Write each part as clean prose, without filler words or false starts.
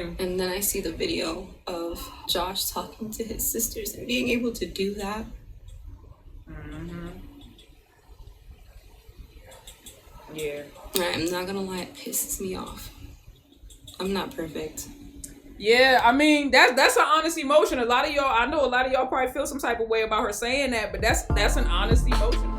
And then I see the video of Josh talking to his sisters and being able to do that. Yeah. I'm not gonna lie, it pisses me off. I'm not perfect. Yeah, I mean that's an honest emotion. A lot of y'all, I know a lot of y'all probably feel some type of way about her saying that, but that's an honest emotion.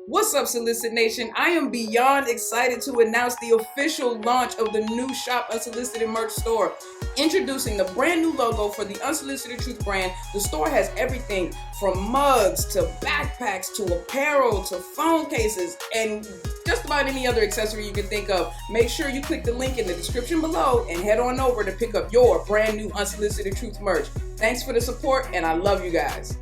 What's up, Solicit Nation? I am beyond excited to announce the official launch of the new Shop Unsolicited merch store. Introducing the brand new logo for the Unsolicited Truth brand, the store has everything from mugs to backpacks to apparel to phone cases and just about any other accessory you can think of. Make sure you click the link in the description below and head on over to pick up your brand new Unsolicited Truth merch. Thanks for the support, and I love you guys.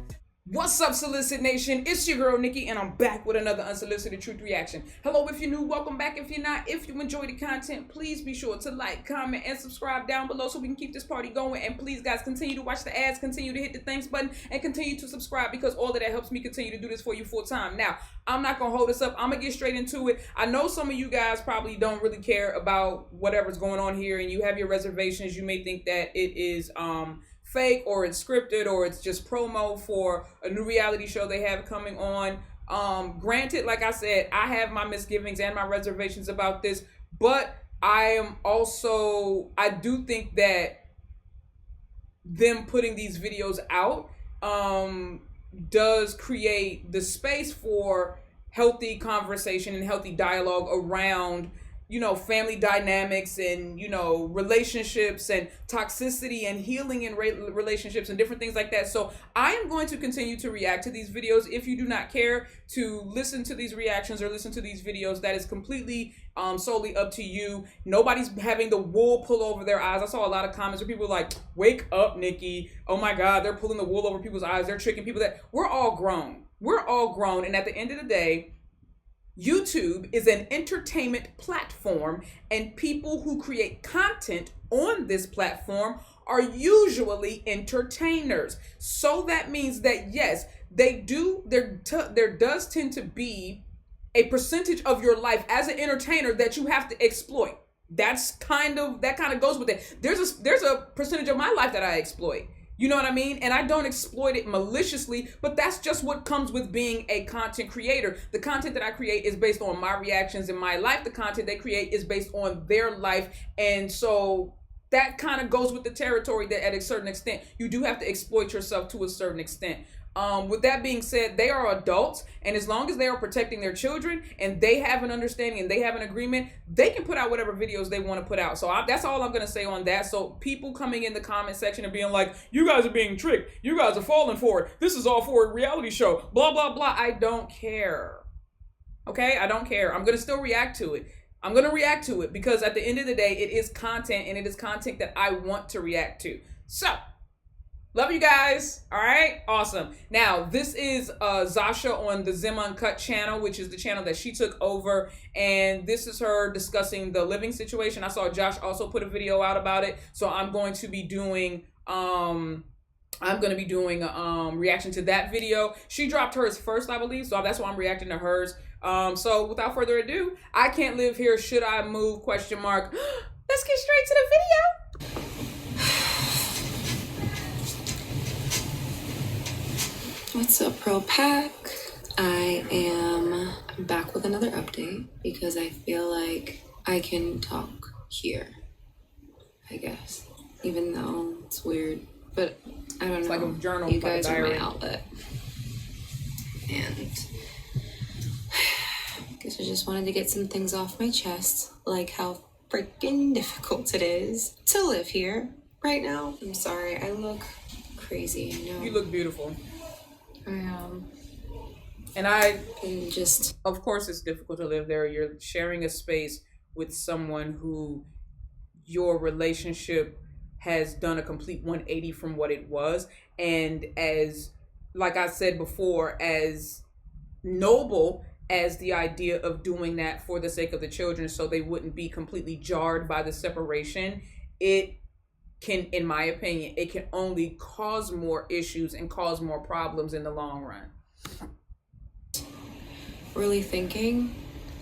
What's up, Solicit Nation? It's your girl Nikki, and I'm back with another Unsolicited Truth reaction. Hello if you're new, welcome back if you're not. If you enjoy the content, please be sure to like, comment, and subscribe down below so we can keep this party going. And please, guys, continue to watch the ads, continue to hit the thanks button, and continue to subscribe because all of that helps me continue to do this for you full time. Now, I'm not going to hold this up. I'm going to get straight into it. I know some of you guys probably don't really care about whatever's going on here, and you have your reservations. You may think that it is fake or it's scripted or it's just promo for a new reality show they have coming on. Granted, like I said, I have my misgivings and my reservations about this, but I do think that them putting these videos out does create the space for healthy conversation and healthy dialogue around family dynamics and, relationships and toxicity and healing in relationships and different things like that. So I am going to continue to react to these videos. If you do not care to listen to these reactions or listen to these videos, that is completely solely up to you. Nobody's having the wool pull over their eyes. I saw a lot of comments where people were like, wake up, Nikki. Oh my God, they're pulling the wool over people's eyes. They're tricking people. That we're all grown. We're all grown. And at the end of the day, YouTube is an entertainment platform, and people who create content on this platform are usually entertainers. So that means that yes, there does tend to be a percentage of your life as an entertainer that you have to exploit. That kind of goes with it. There's a percentage of my life that I exploit. You know what I mean? And I don't exploit it maliciously, but that's just what comes with being a content creator. The content that I create is based on my reactions in my life. The content they create is based on their life. And so that kind of goes with the territory that at a certain extent, you do have to exploit yourself to a certain extent. With that being said, they are adults, and as long as they are protecting their children and they have an understanding and they have an agreement, they can put out whatever videos they want to put out. So that's all I'm going to say on that. So people coming in the comment section and being like, you guys are being tricked, you guys are falling for it, this is all for a reality show, blah, blah, blah. I don't care. Okay? I don't care. I'm going to still react to it. I'm going to react to it because at the end of the day, it is content, and it is content that I want to react to. So love you guys. All right. Awesome. Now, this is Zasha on the ZYMN UNCUT channel, which is the channel that she took over. And this is her discussing the living situation. I saw Josh also put a video out about it. So I'm going to be doing a reaction to that video. She dropped hers first, I believe. So that's why I'm reacting to hers. So without further ado, I can't live here. Should I move? ? Let's get straight to the video. What's up, Pro Pack? I am back with another update because I feel like I can talk here, I guess, even though it's weird, but I don't know. Like a journal, you guys are my outlet, and I guess I just wanted to get some things off my chest, like how freaking difficult it is to live here right now. I'm sorry, I look crazy, I know. You look beautiful. And of course it's difficult to live there. You're sharing a space with someone who your relationship has done a complete 180 from what it was. And as, like I said before, as noble as the idea of doing that for the sake of the children so they wouldn't be completely jarred by the separation, it can, in my opinion, it can only cause more issues and cause more problems in the long run. Really thinking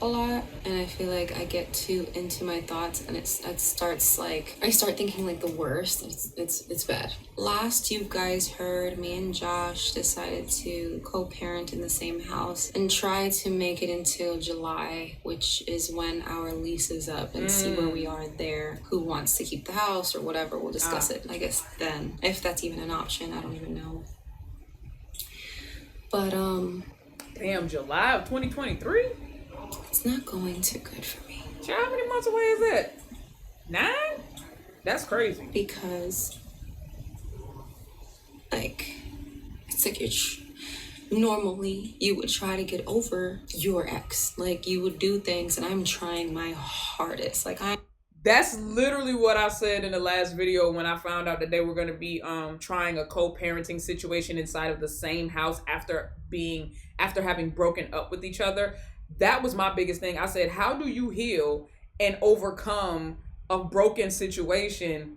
a lot, and I feel like I get too into my thoughts, and it starts like I start thinking like the worst. It's bad. Last you guys heard, me and Josh decided to co-parent in the same house and try to make it until July, which is when our lease is up, and see where we are there, who wants to keep the house or whatever. We'll discuss it, I guess, then, if that's even an option. I don't even know. But damn, July of 2023? It's not going too good for me. Child, how many months away is that? 9? That's crazy. Because, like, it's like normally you would try to get over your ex. Like, you would do things, and I'm trying my hardest. Like, That's literally what I said in the last video when I found out that they were going to be trying a co-parenting situation inside of the same house after having broken up with each other. That was my biggest thing. I said, how do you heal and overcome a broken situation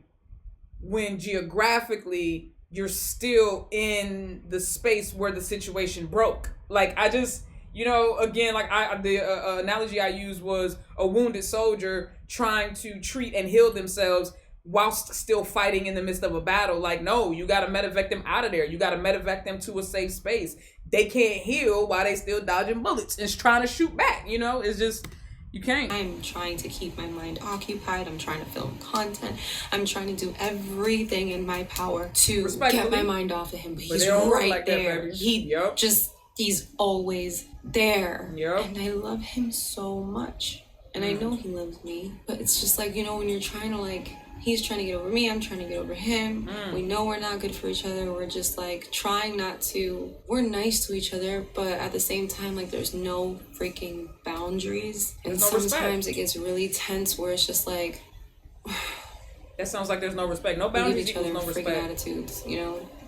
when geographically you're still in the space where the situation broke? Like, I just, again, like the analogy I used was a wounded soldier trying to treat and heal themselves whilst still fighting in the midst of a battle. Like, no, you got to medevac them out of there. You got to medevac them to a safe space. They can't heal while they still dodging bullets and trying to shoot back. It's just, you can't. I'm trying to keep my mind occupied. I'm trying to film content. I'm trying to do everything in my power to get my mind off of him. But he's right like there. He's always there. Yep. And I love him so much. And I know he loves me. But it's just like, when you're trying to like, he's trying to get over me, I'm trying to get over him. We know we're not good for each other. We're just like trying not to, we're nice to each other, but at the same time, like there's no freaking boundaries. And sometimes it gets really tense where it's just like, that sounds like there's no respect. No boundaries equals no respect. Attitudes,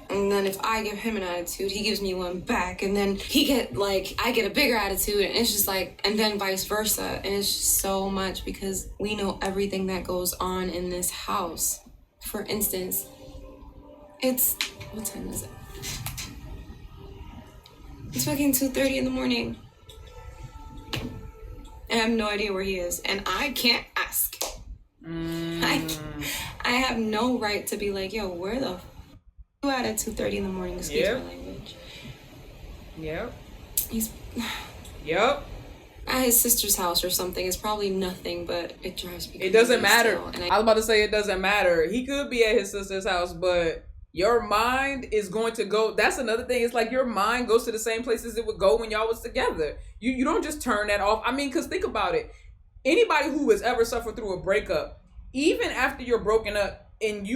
And then if I give him an attitude, he gives me one back, and then I get a bigger attitude, and it's just like, and then vice versa, and it's just so much because we know everything that goes on in this house. For instance, what time is it? It's fucking 2:30 in the morning, and I have no idea where he is, and I can't ask. I have no right to be like, yo, where the you at 2:30 in the morning, excuse my language. Yep. He's at his sister's house or something. It's probably nothing, but it drives me crazy. It doesn't matter. And I was about to say it doesn't matter. He could be at his sister's house, but your mind is going to go. That's another thing. It's like your mind goes to the same places it would go when y'all was together. You don't just turn that off. I mean, because think about it. Anybody who has ever suffered through a breakup, even after you're broken up, and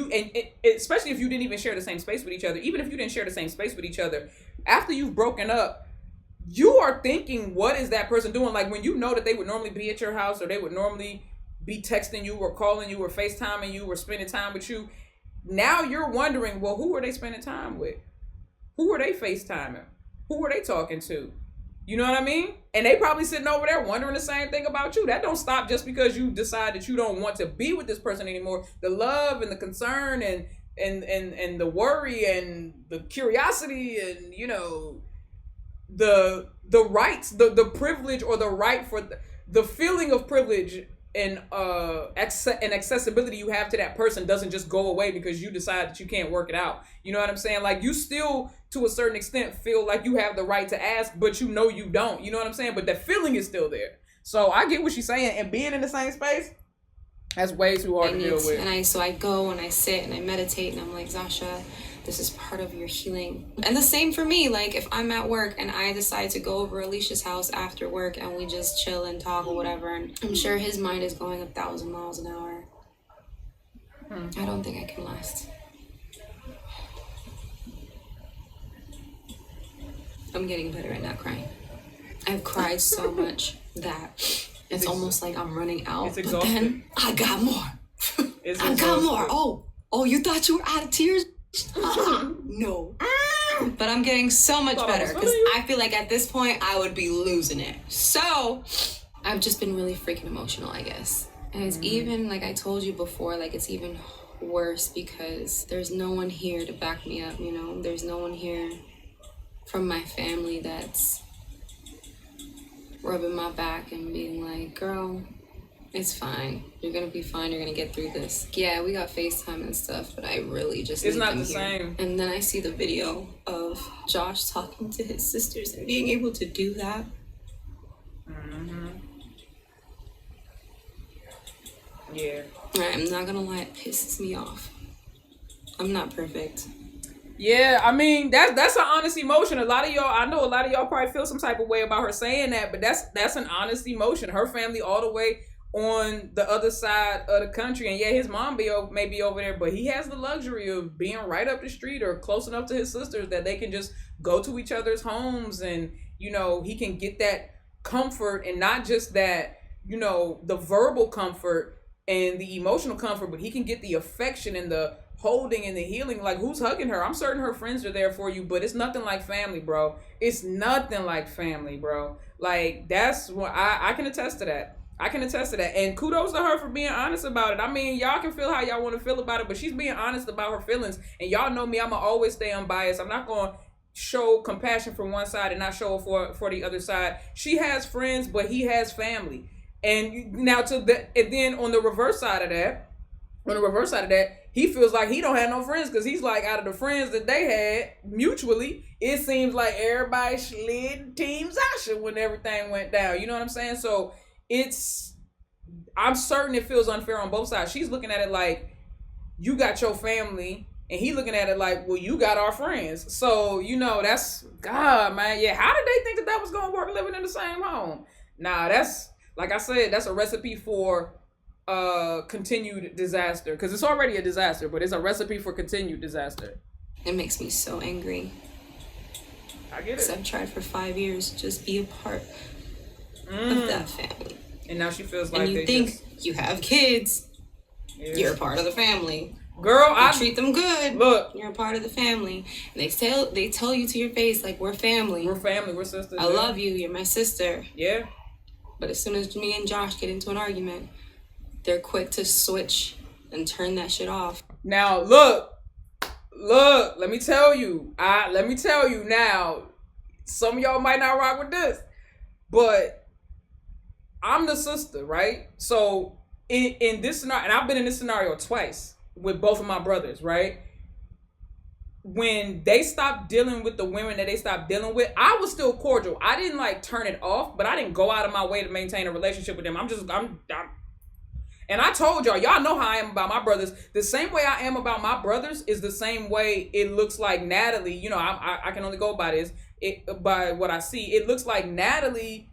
especially if you didn't even share the same space with each other, even if you didn't share the same space with each other, after you've broken up, you are thinking, what is that person doing? Like when you know that they would normally be at your house, or they would normally be texting you or calling you or FaceTiming you or spending time with you, now you're wondering, well, who are they spending time with? Who are they FaceTiming? Who are they talking to? You know what I mean? And they probably sitting over there wondering the same thing about you. That don't stop just because you decide that you don't want to be with this person anymore. The love and the concern and the worry and the curiosity and, the rights, the privilege or the right for the feeling of privilege and accessibility you have to that person doesn't just go away because you decide that you can't work it out. You know what I'm saying? Like you still, to a certain extent, feel like you have the right to ask, but you don't. You know what I'm saying? But that feeling is still there. So I get what she's saying, and being in the same space, that's way too hard to deal with. And I go and I sit and I meditate, and I'm like, Zasha, this is part of your healing. And the same for me. Like if I'm at work and I decide to go over Alicia's house after work and we just chill and talk or whatever, and I'm sure his mind is going 1,000 miles an hour. I don't think I can last. I'm getting better at not crying. I've cried so much that it's almost like I'm running out. It's exhausting. But then I got more. I got more. Oh, you thought you were out of tears? No. But I'm getting so much better because I feel like at this point I would be losing it. So I've just been really freaking emotional, I guess. And it's even, like I told you before, like it's even worse because there's no one here to back me up, you know? There's no one here from my family that's rubbing my back and being like, girl, it's fine. You're gonna be fine. You're gonna get through this. Yeah, we got FaceTime and stuff, but I really just it's need not them the here. same. And then I see the video of Josh talking to his sisters and being able to do that. Yeah. I'm not gonna lie, it pisses me off. I'm not perfect. Yeah, I mean that's an honest emotion. A lot of y'all, I know a lot of y'all probably feel some type of way about her saying that, but that's an honest emotion. Her family all the way on the other side of the country, and yeah, his mom may be over there, but he has the luxury of being right up the street or close enough to his sisters that they can just go to each other's homes, and you know he can get that comfort, and not just that, you know, the verbal comfort and the emotional comfort, but he can get the affection and the holding and the healing. Like, who's hugging her? I'm certain her friends are there for you, but it's nothing like family, bro. It's nothing like family, bro. Like, that's what I can attest to that. I can attest to that. And kudos to her for being honest about it. I mean, y'all can feel how y'all want to feel about it, but she's being honest about her feelings. And y'all know me, I'm going to always stay unbiased. I'm not going to show compassion from one side and not show it for the other side. She has friends, but he has family. And now and then on the reverse side of that, he feels like he don't have no friends, because he's like, out of the friends that they had mutually, it seems like everybody slid Team Zasha when everything went down. You know what I'm saying? So I'm certain it feels unfair on both sides. She's looking at it like, you got your family, and he looking at it like, well, you got our friends. So, you know, that's, God, man. Yeah, how did they think that was going to work living in the same home? Nah, that's, like I said, that's a recipe for continued disaster, because it's already a disaster, but it's a recipe for continued disaster. It makes me so angry. I get it. Because I've tried for 5 years to just be a part of that family. And now she feels like, and you think you have kids, you're a part of the family. Girl, I treat them good. Look, you're a part of the family. And they tell you to your face, like, we're family. We're family. We're sisters. I love you. You're my sister. Yeah. But as soon as me and Josh get into an argument, they're quick to switch and turn that shit off. Now, look, let me tell you now, some of y'all might not rock with this, but I'm the sister, right? So in this scenario, and I've been in this scenario twice with both of my brothers, right? When they stopped dealing with the women that they stopped dealing with, I was still cordial. I didn't like turn it off, but I didn't go out of my way to maintain a relationship with them. And I told y'all know how I am about my brothers. The same way I am about my brothers is the same way it looks like Natalie. You know, I can only go by this, by what I see. It looks like Natalie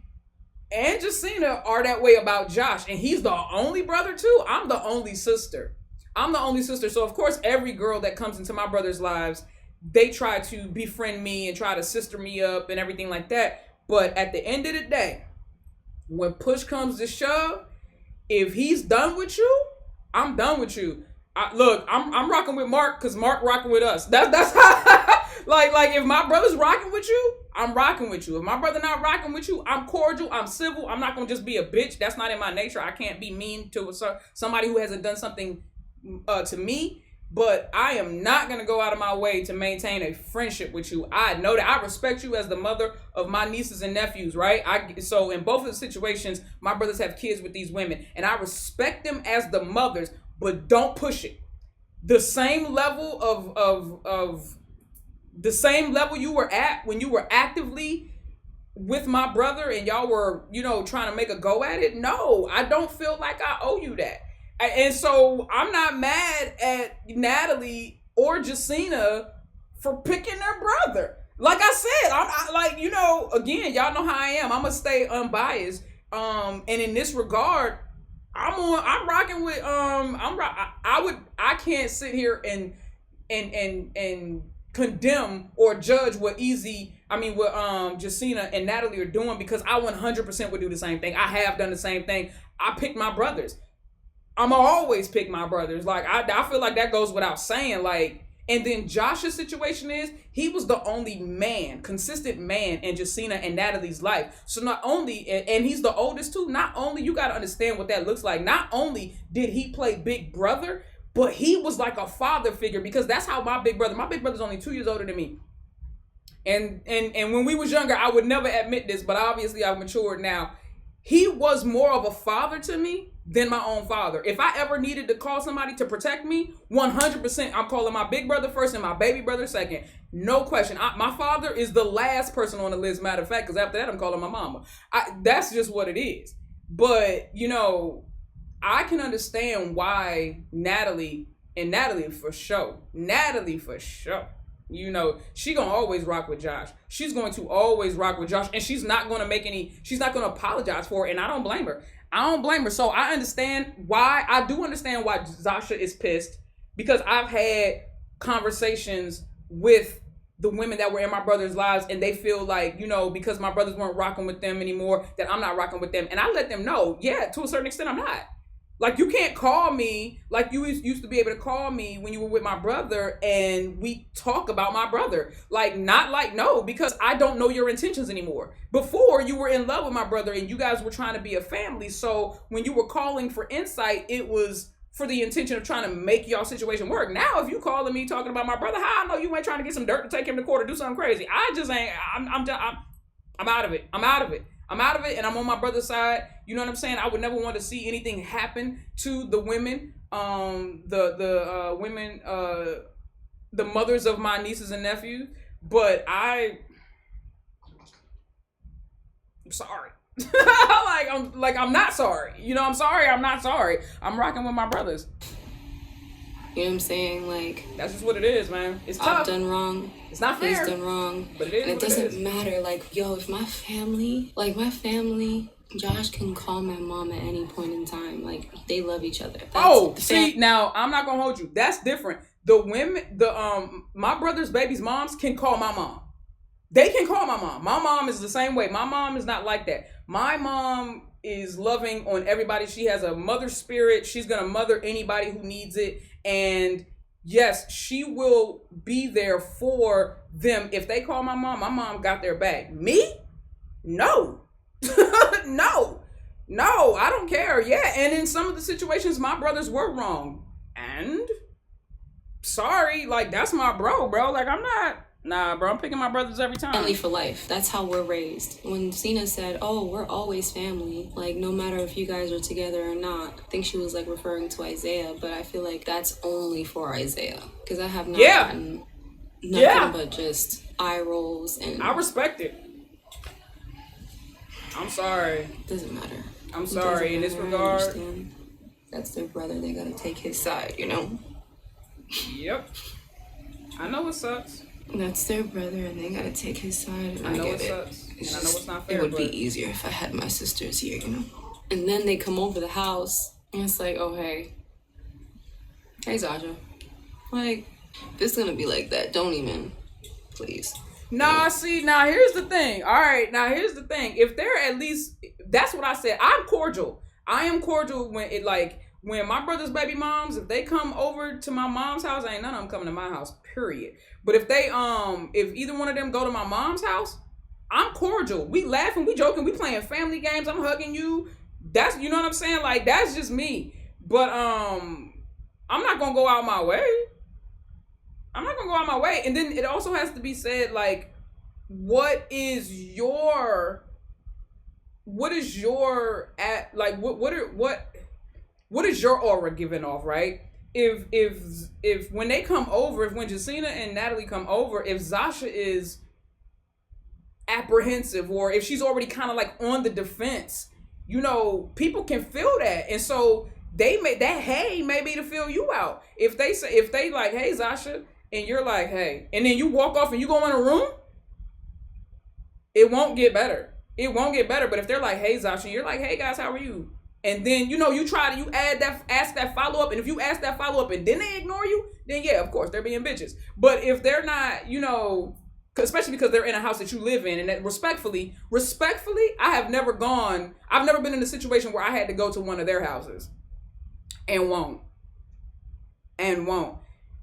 and Justina are that way about Josh. And he's the only brother too. I'm the only sister. So of course, every girl that comes into my brother's lives, they try to befriend me and try to sister me up and everything like that. But at the end of the day, when push comes to shove, if he's done with you, I'm done with you. I'm rocking with Mark because Mark rocking with us. That's how, like if my brother's rocking with you, I'm rocking with you. If my brother not rocking with you, I'm cordial, I'm civil. I'm not gonna just be a bitch. That's not in my nature. I can't be mean to somebody who hasn't done something to me. But I am not going to go out of my way to maintain a friendship with you. I know that I respect you as the mother of my nieces and nephews, right? So in both of the situations, my brothers have kids with these women, and I respect them as the mothers, but don't push it. The same level of the same level you were at when you were actively with my brother and y'all were, you know, trying to make a go at it. No, I don't feel like I owe you that. And so I'm not mad at Natalie or Justina for picking their brother. Like I said, I like, you know, again, y'all know how I am. I'm gonna stay unbiased. And in this regard, I'm rocking with I can't sit here and condemn or judge what Justina and Natalie are doing, because I 100% would do the same thing. I have done the same thing. I picked my brothers. I'm gonna always pick my brothers. Like I feel like that goes without saying. Like, and then Josh's situation is he was the only consistent man in Justina and Natalie's life. So not only, and he's the oldest too. Not only, you gotta understand what that looks like. Not only did he play big brother, but he was like a father figure, because that's how my big brother's only 2 years older than me. And when we was younger, I would never admit this, but obviously I've matured now. He was more of a father to me than my own father. If I ever needed to call somebody to protect me, 100% I'm calling my big brother first and my baby brother second. No question. My father is the last person on the list, matter of fact, because after that I'm calling my mama. That's just what it is. But, you know, I can understand why Natalie for sure, you know, she gonna always rock with Josh. She's going to always rock with Josh, and she's not gonna apologize for it, and I don't blame her. So I do understand why Zasha is pissed, because I've had conversations with the women that were in my brother's lives, and they feel like, you know, because my brothers weren't rocking with them anymore, that I'm not rocking with them. And I let them know, yeah, to a certain extent, I'm not. Like, you can't call me like you used to be able to call me when you were with my brother and we talk about my brother. No, because I don't know your intentions anymore. Before, you were in love with my brother and you guys were trying to be a family. So when you were calling for insight, it was for the intention of trying to make y'all situation work. Now, if you calling me talking about my brother, how I know you ain't trying to get some dirt to take him to court or do something crazy? I just ain't. I'm out of it. I'm out of it, and I'm on my brother's side. You know what I'm saying? I would never want to see anything happen to the women, the women, the mothers of my nieces and nephews. But I'm sorry. I'm not sorry. You know, I'm sorry. I'm not sorry. I'm rocking with my brothers. You know what I'm saying? Like, that's just what it is, man. It's tough. I've done wrong. It's not fair. He's done wrong. But it is. And it doesn't matter. Like, yo, if my family, Josh can call my mom at any point in time. Like, they love each other. Now I'm not gonna hold you. That's different. The women, my brother's baby's moms can call my mom. They can call my mom. My mom is the same way. My mom is not like that. My mom is loving on everybody. She has a mother spirit. She's gonna mother anybody who needs it. And yes, she will be there for them. If they call my mom got their back. Me? No. No, I don't care. Yeah, and in some of the situations, my brothers were wrong. And sorry, like, that's my bro. Like, I'm not. Nah, bro, I'm picking my brothers every time. Family for life. That's how we're raised. When Cena said, oh, we're always family, like, no matter if you guys are together or not, I think she was, like, referring to Isaiah, but I feel like that's only for Isaiah. Because I have not gotten nothing but just eye rolls. And I respect it. I'm sorry. Doesn't matter. I'm sorry in this regard. That's their brother. They gotta take his side, you know? Yep. I know it sucks. That's their brother, and they gotta take his side. And I know it sucks. And I know it's not fair. It would be easier if I had my sisters here, you know? And then they come over the house, and it's like, oh, hey, Zasha. Like, if it's gonna be like that, don't even, please. Nah, see, now here's the thing. All right, now here's the thing. If they're at least, that's what I said. I'm cordial. I am cordial when my brother's baby moms, if they come over to my mom's house, ain't none of them coming to my house, period. But if they, if either one of them go to my mom's house, I'm cordial. We laughing, we joking, we playing family games. I'm hugging you. That's, you know what I'm saying? Like, that's just me. But, I'm not going to go out my way. And then it also has to be said, like, what is your aura giving off, right? If when they come over, when Jacina and Natalie come over, if Zasha is apprehensive, or if she's already kind of like on the defense, you know, people can feel that. And so they may, that hey may be to feel you out. If they like, hey, Zasha, and you're like, hey, and then you walk off and you go in a room, it won't get better. But if they're like, hey, Zasha, you're like, hey guys, how are you? And then, you know, you ask that follow-up, and if you ask that follow-up and then they ignore you, then yeah, of course, they're being bitches. But if they're not, you know, especially because they're in a house that you live in, and that respectfully, I've never been in a situation where I had to go to one of their houses. And won't.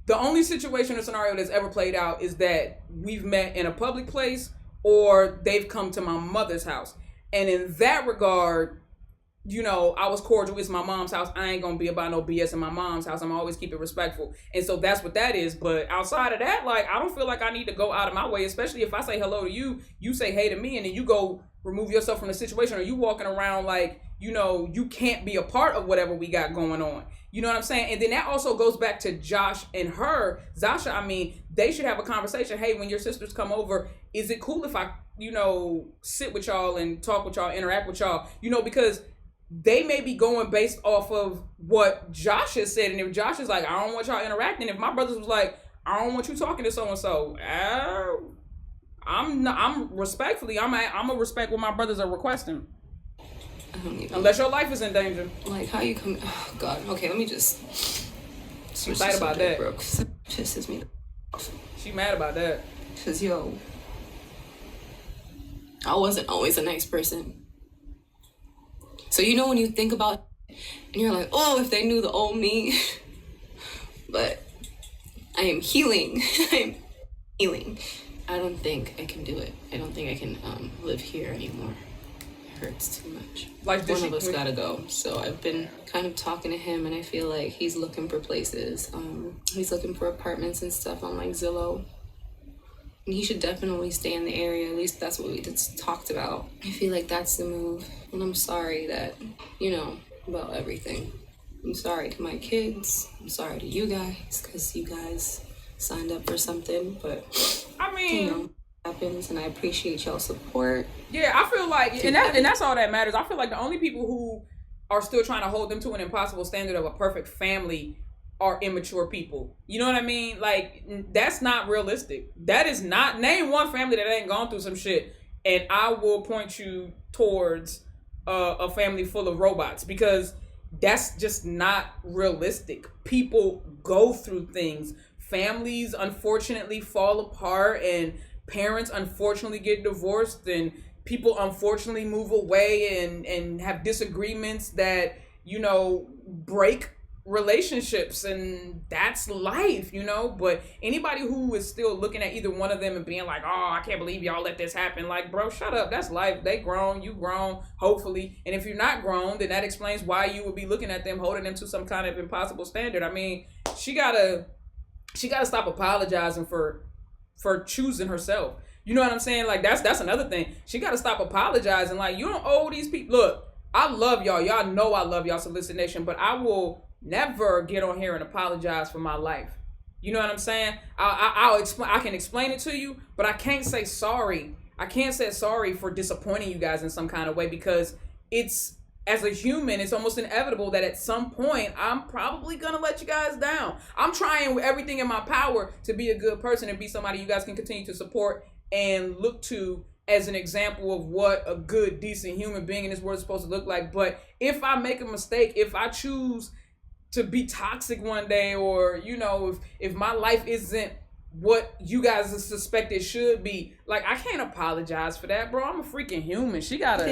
The only situation or scenario that's ever played out is that we've met in a public place or they've come to my mother's house. And in that regard, you know, I was cordial. It's my mom's house. I ain't gonna be about no BS in my mom's house. I'm always keep it respectful. And so that's what that is. But outside of that, like, I don't feel like I need to go out of my way, especially if I say hello to you, you say hey to me, and then you go remove yourself from the situation, or you walking around like, you know, you can't be a part of whatever we got going on. You know what I'm saying? And then that also goes back to Josh and her, Zasha. I mean, they should have a conversation. Hey, when your sisters come over, is it cool if I, you know, sit with y'all and talk with y'all, interact with y'all? You know, because they may be going based off of what Josh has said. And if Josh is like, I don't want y'all interacting. If my brothers was like, I don't want you talking to so-and-so, I'm respectfully, I'm gonna respect what my brothers are requesting. I don't even. Unless your life is in danger. Like, how you come? Oh God. Okay, let me just. She's mad about that. Bro, pisses me off. She mad about that. Cause yo, I wasn't always a nice person. So you know when you think about, and you're like, oh, if they knew the old me. But I am healing. I'm healing. I don't think I can do it. I don't think I can live here anymore. It hurts too much. Like, one of us gotta go. So I've been kind of talking to him, and I feel like he's looking for places. He's looking for apartments and stuff on like Zillow. And he should definitely stay in the area. At least that's what we just talked about. I feel like that's the move. And I'm sorry that, you know, about everything. I'm sorry to my kids. I'm sorry to you guys, because you guys signed up for something. But, I mean, you know, it happens, and I appreciate y'all's support. Yeah, I feel like, and that's all that matters. I feel like the only people who are still trying to hold them to an impossible standard of a perfect family are immature people. You know what I mean? Like, that's not realistic. That is not, name one family that ain't gone through some shit, and I will point you towards a family full of robots, because that's just not realistic. People go through things. Families unfortunately fall apart, and parents unfortunately get divorced, and people unfortunately move away and have disagreements that, you know, break relationships, and that's life, you know. But anybody who is still looking at either one of them and being like, oh, I can't believe y'all let this happen, like, bro, shut up. That's life. They grown, you grown, hopefully. And if you're not grown, then that explains why you would be looking at them, holding them to some kind of impossible standard. I mean, she gotta stop apologizing for choosing herself. You know what I'm saying? Like, that's another thing. She gotta stop apologizing. Like, you don't owe these people. Look, I love y'all. Y'all know I love y'all, Solicited Nation, but I will never get on here and apologize for my life. You know what I'm saying? I'll explain. I can explain it to you, but I can't say sorry. I can't say sorry for disappointing you guys in some kind of way, because it's, as a human, it's almost inevitable that at some point I'm probably gonna let you guys down. I'm trying with everything in my power to be a good person and be somebody you guys can continue to support and look to as an example of what a good, decent human being in this world is supposed to look like. But if I make a mistake, if I choose to be toxic one day, or, you know, if my life isn't what you guys suspect it should be, like, I can't apologize for that, bro. I'm a freaking human. She gotta,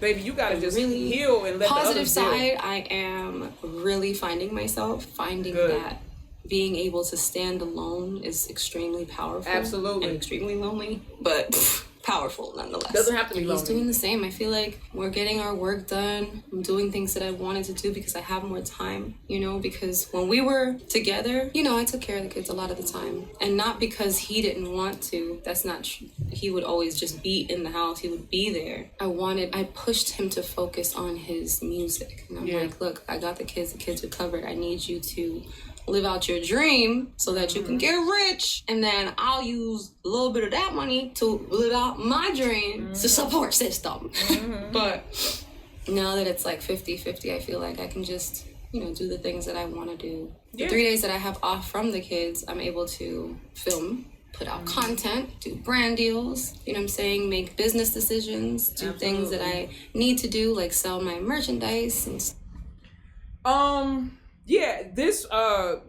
baby, you gotta just really heal and let positive the others side heal. I am really finding myself, finding that being able to stand alone is extremely powerful. Absolutely. And extremely lonely, but powerful nonetheless. Doesn't have to be lonely. He's doing the same. I feel like we're getting our work done. I'm doing things that I wanted to do because I have more time, you know, because when we were together, you know, I took care of the kids a lot of the time. And not because he didn't want to. That's not true. He would always just be in the house. He would be there. I pushed him to focus on his music. And I'm like, look, I got the kids are covered. I need you to live out your dream so that you can get rich, and then I'll use a little bit of that money to live out my dream. It's a support system. But now that it's like 50-50, I feel like I can just, you know, do the things that I want to do. The 3 days that I have off from the kids, I'm able to film, put out content, do brand deals, you know what I'm saying, make business decisions, do things that I need to do, like sell my merchandise and Yeah, this,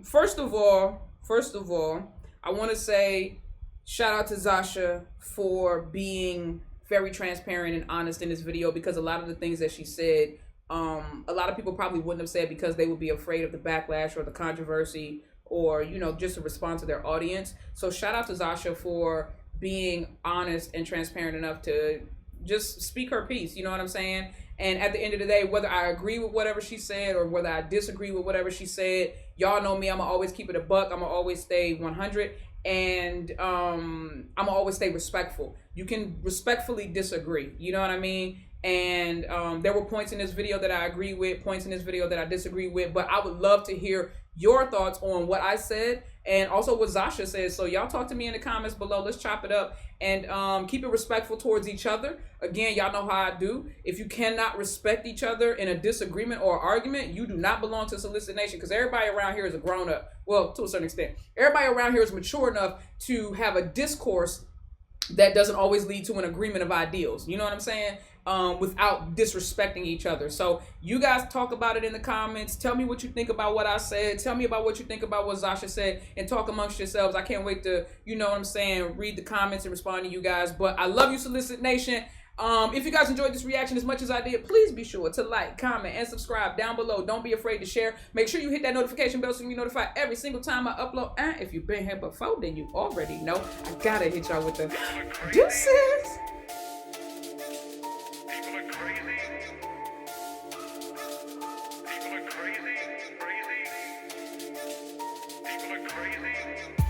first of all, I want to say shout out to Zasha for being very transparent and honest in this video, because a lot of the things that she said, a lot of people probably wouldn't have said because they would be afraid of the backlash or the controversy, or, you know, just to respond to their audience. So shout out to Zasha for being honest and transparent enough to just speak her piece. You know what I'm saying? And at the end of the day, whether I agree with whatever she said or whether I disagree with whatever she said, y'all know me. I'm gonna always keep it a buck. I'm gonna always stay 100, and I'm gonna always stay respectful. You can respectfully disagree. You know what I mean? And there were points in this video that I agree with, points in this video that I disagree with, but I would love to hear your thoughts on what I said and also what Zasha said. So y'all talk to me in the comments below. Let's chop it up and keep it respectful towards each other. Again, y'all know how I do. If you cannot respect each other in a disagreement or argument, you do not belong to Solicit Nation, because everybody around here is a grown up. Well, to a certain extent. Everybody around here is mature enough to have a discourse that doesn't always lead to an agreement of ideals. You know what I'm saying? Without disrespecting each other. So you guys talk about it in the comments. Tell me what you think about what I said. Tell me about what you think about what Zasha said, and talk amongst yourselves. I can't wait to, you know what I'm saying, read the comments and respond to you guys. But I love you, Solicit Nation. If you guys enjoyed this reaction as much as I did, please be sure to like, comment, and subscribe down below. Don't be afraid to share. Make sure you hit that notification bell so you can be notified every single time I upload. And if you've been here before, then you already know I gotta hit y'all with the deuces. People are crazy.